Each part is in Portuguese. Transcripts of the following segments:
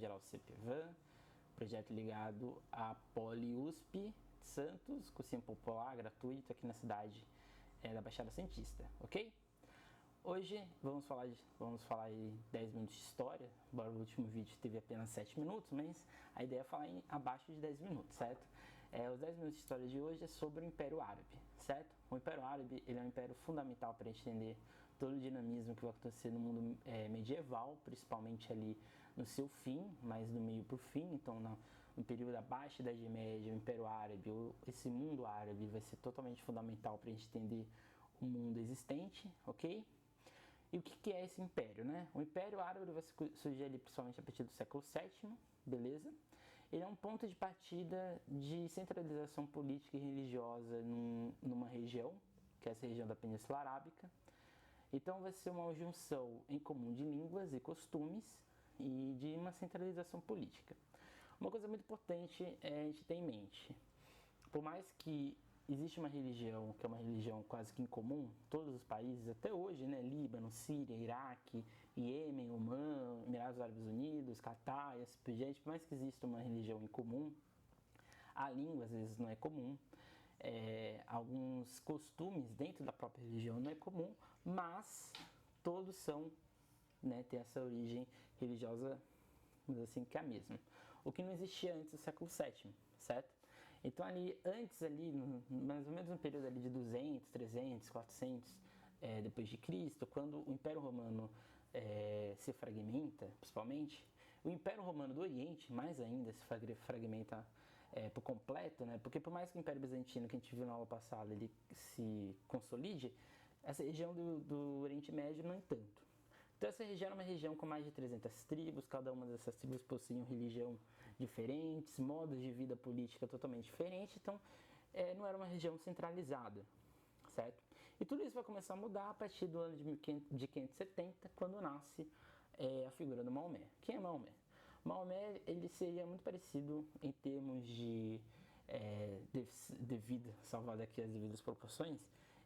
Geral CPVAN, projeto ligado à PoliUSP de Santos, cursinho popular, gratuito aqui na cidade da Baixada Santista, ok? Hoje vamos falar em 10 minutos de história, embora o último vídeo teve apenas 7 minutos, mas a ideia é falar em abaixo de 10 minutos, certo? Os 10 minutos de história de hoje é sobre o Império Árabe, certo? O Império Árabe ele é um império fundamental para entender todo o dinamismo que vai acontecer no mundo medieval, principalmente ali no seu fim, mas do meio para o fim. Então no período abaixo da Idade Média, o Império Árabe, esse mundo árabe vai ser totalmente fundamental para a gente entender o mundo existente, ok? E o que é esse império, né? O Império Árabe vai surgir ali principalmente a partir do século VII, beleza? Ele é um ponto de partida de centralização política e religiosa numa região, que é essa região da Península Arábica. Então vai ser uma junção em comum de línguas e costumes e de uma centralização política. Uma coisa muito importante é a gente ter em mente, por mais que existe uma religião que é uma religião quase que incomum, todos os países até hoje, né? Líbano, Síria, Iraque, Iêmen, Omã, Emirados Árabes Unidos, Catar e assim por diante, por mais que exista uma religião em comum, a língua às vezes não é comum, alguns costumes dentro da própria religião não é comum, mas todos são, né, tem essa origem religiosa, assim, que é a mesma. O que não existia antes do século VII, certo? Então antes mais ou menos no período ali de 200, 300, 400 depois de Cristo, quando o Império Romano se fragmenta, principalmente, o Império Romano do Oriente, mais ainda, se fragmenta por completo, né? Porque por mais que o Império Bizantino, que a gente viu na aula passada, ele se consolide, essa região do Oriente Médio não tanto. Então essa região é uma região com mais de 300 tribos, cada uma dessas tribos possuem uma religião diferentes, modos de vida política totalmente diferentes, então não era uma região centralizada, certo? E tudo isso vai começar a mudar a partir do ano de 570, quando nasce a figura do Maomé. Quem é Maomé? Maomé ele seria muito parecido em termos de devido, salvado aqui as devidas proporções,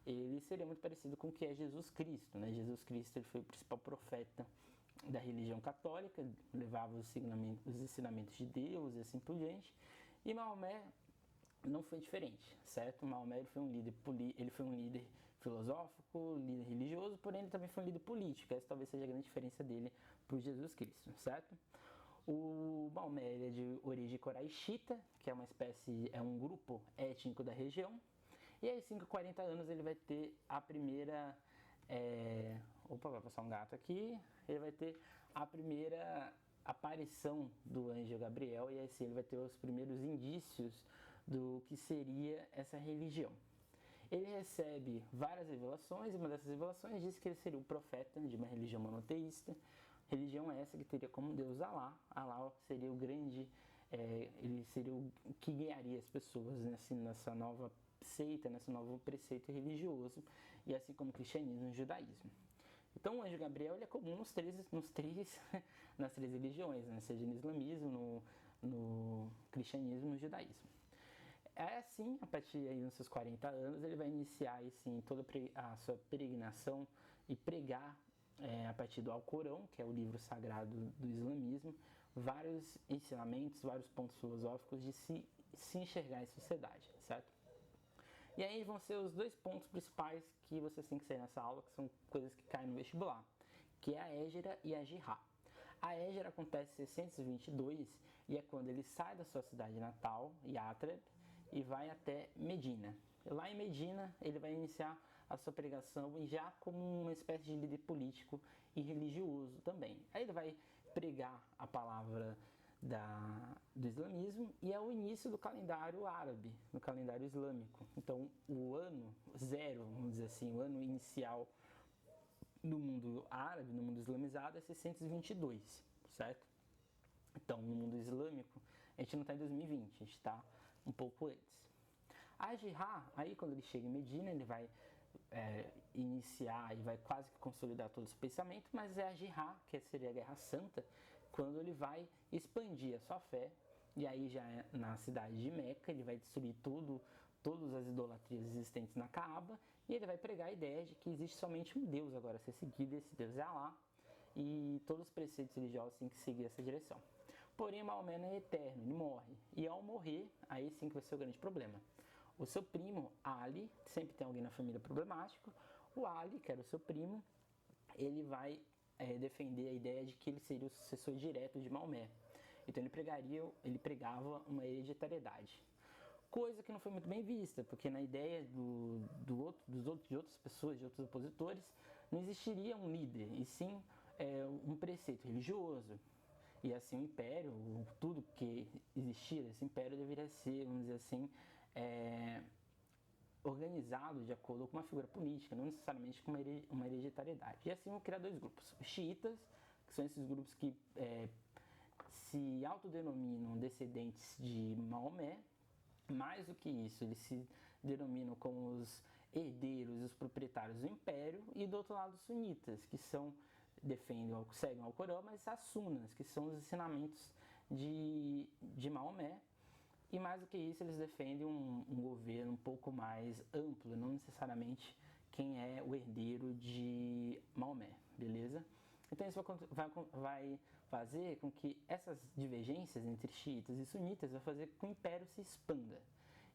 ele seria muito parecido com o que é Jesus Cristo, né? Jesus Cristo ele foi o principal profeta da religião católica, levava os ensinamentos de Deus e assim por diante, e Maomé não foi diferente, certo? Maomé ele foi um líder filosófico, líder religioso, porém ele também foi um líder político. Essa talvez seja a grande diferença dele para Jesus Cristo, certo? O Maomé ele é de origem coraixita, que é um grupo étnico da região. E aí, 40 anos, ele vai ter a primeira... vai passar um gato aqui. Ele vai ter a primeira aparição do anjo Gabriel. E aí sim, ele vai ter os primeiros indícios do que seria essa religião. Ele recebe várias revelações, e uma dessas revelações diz que ele seria o profeta de uma religião monoteísta. Religião essa que teria como Deus Alá. Alá seria o grande... ele seria o que guiaria as pessoas nessa nova seita, nesse novo preceito religioso, e assim como o cristianismo e o judaísmo. Então o anjo Gabriel ele é comum nas três religiões, né? Seja no islamismo, no cristianismo e no judaísmo. Assim, a partir dos seus 40 anos, ele vai iniciar assim, toda a sua peregrinação e pregar a partir do Alcorão, que é o livro sagrado do islamismo, vários ensinamentos, vários pontos filosóficos de se enxergar em sociedade, certo? E aí vão ser os dois pontos principais que vocês têm que sair nessa aula, que são coisas que caem no vestibular, que é a Hégira e a Jihá. A Hégira acontece em 622 e é quando ele sai da sua cidade natal, Yatreb, e vai até Medina. Lá em Medina ele vai iniciar a sua pregação já como uma espécie de líder político e religioso também. Aí ele vai pregar a palavra do islamismo e é o início do calendário árabe, no calendário islâmico. Então o ano zero, vamos dizer assim, o ano inicial no mundo árabe, no mundo islamizado é 622, certo? Então no mundo islâmico a gente não está em 2020, a gente está um pouco antes. A Jihá, aí quando ele chega em Medina, ele vai iniciar e vai quase que consolidar todo esse pensamento, mas é a Jihá, que seria a Guerra Santa, quando ele vai expandir a sua fé, e aí já é na cidade de Meca, ele vai destruir todas as idolatrias existentes na Kaaba, e ele vai pregar a ideia de que existe somente um Deus agora a ser seguido, esse Deus é Alá, e todos os preceitos religiosos têm que seguir essa direção. Porém, Maomé não é eterno, ele morre. E ao morrer, aí sim que vai ser o grande problema. O seu primo, Ali, sempre tem alguém na família problemático. O Ali, que era o seu primo, ele vai defender a ideia de que ele seria o sucessor direto de Maomé. Então ele pregava uma hereditariedade. Coisa que não foi muito bem vista, porque na ideia de outras pessoas, de outros opositores, não existiria um líder, e sim um preceito religioso. E assim o império, tudo que existia desse império deveria ser, vamos dizer assim, organizado de acordo com uma figura política, não necessariamente com uma hereditariedade. E assim vão criar dois grupos. Os xiitas, que são esses grupos que se autodenominam descendentes de Maomé. Mais do que isso, eles se denominam como os herdeiros e os proprietários do império. E do outro lado, os sunitas, que seguem o Alcorão, mas as sunas, que são os ensinamentos de Maomé. E mais do que isso, eles defendem um governo um pouco mais amplo, não necessariamente quem é o herdeiro de Maomé, beleza? Então isso vai fazer com que essas divergências entre xiitas e sunitas vai fazer com que o império se expanda.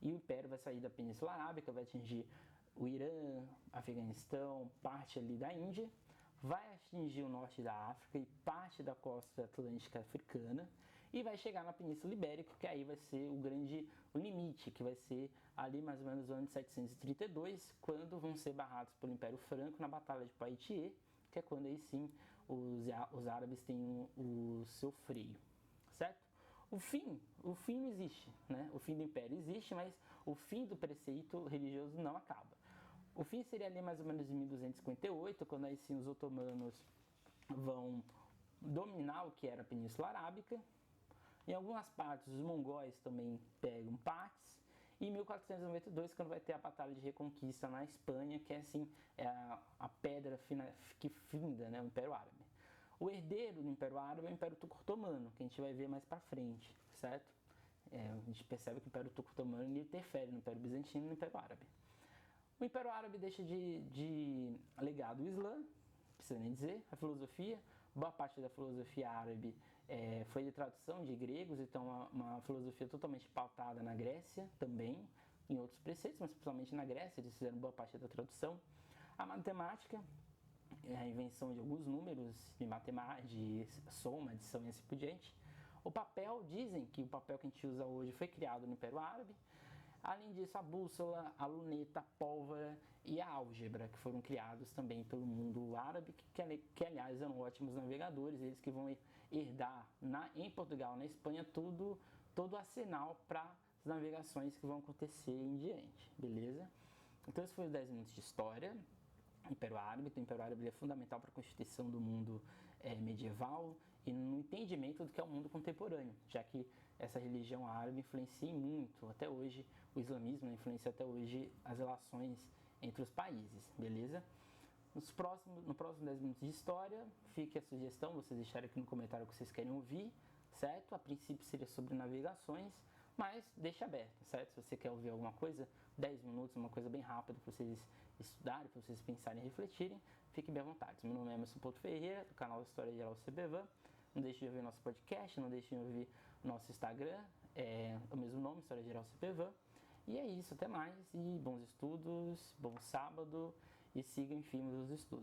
E o império vai sair da Península Arábica, vai atingir o Irã, Afeganistão, parte ali da Índia, vai atingir o norte da África e parte da costa atlântica africana e vai chegar na Península Ibérica, que aí vai ser o limite, que vai ser ali mais ou menos no ano de 732, quando vão ser barrados pelo Império Franco na Batalha de Poitiers, que é quando aí sim os árabes têm o seu freio, certo? O fim não existe, né? O fim do império existe, mas o fim do preceito religioso não acaba. O fim seria ali mais ou menos em 1258, quando aí sim os otomanos vão dominar o que era a Península Arábica. Em algumas partes, os mongóis também pegam partes. E em 1492, quando vai ter a Batalha de Reconquista na Espanha, que é assim, a pedra que finda, né, o Império Árabe. O herdeiro do Império Árabe é o Império Turco-Otomano, que a gente vai ver mais pra frente, certo? A gente percebe que o Império Turco-Otomano interfere no Império Bizantino e no Império Árabe. O Império Árabe deixa de legado o Islã, não precisa nem dizer, a filosofia. Boa parte da filosofia árabe foi de tradução de gregos, então uma filosofia totalmente pautada na Grécia também, em outros preceitos, mas principalmente na Grécia, eles fizeram boa parte da tradução. A matemática, a invenção de alguns números, de soma, adição e assim por diante. O papel, dizem que o papel que a gente usa hoje foi criado no Império Árabe. Além disso, a bússola, a luneta, a pólvora e a álgebra, que foram criados também pelo mundo árabe, que aliás eram ótimos navegadores, eles que vão herdar em Portugal, na Espanha, todo o arsenal para as navegações que vão acontecer em diante, beleza? Então, esses foram os 10 minutos de história. Império Árabe. O Império Árabe é fundamental para a constituição do mundo medieval e no entendimento do que é o mundo contemporâneo, já que essa religião árabe influencia muito, até hoje, o islamismo influencia até hoje as relações entre os países, beleza? No próximo 10 minutos de história, fique a sugestão, vocês deixarem aqui no comentário o que vocês querem ouvir, certo? A princípio seria sobre navegações, mas deixa aberto, certo? Se você quer ouvir alguma coisa, 10 minutos, uma coisa bem rápida para vocês estudarem, para vocês pensarem e refletirem, fique bem à vontade. Meu nome é Emerson Porto Ferreira, do canal História Geral CBVAN. Não deixe de ouvir nosso podcast, não deixe de ouvir nosso Instagram, o mesmo nome, História Geral CBVAN. E é isso, até mais, e bons estudos, bom sábado, e sigam em firme os estudos.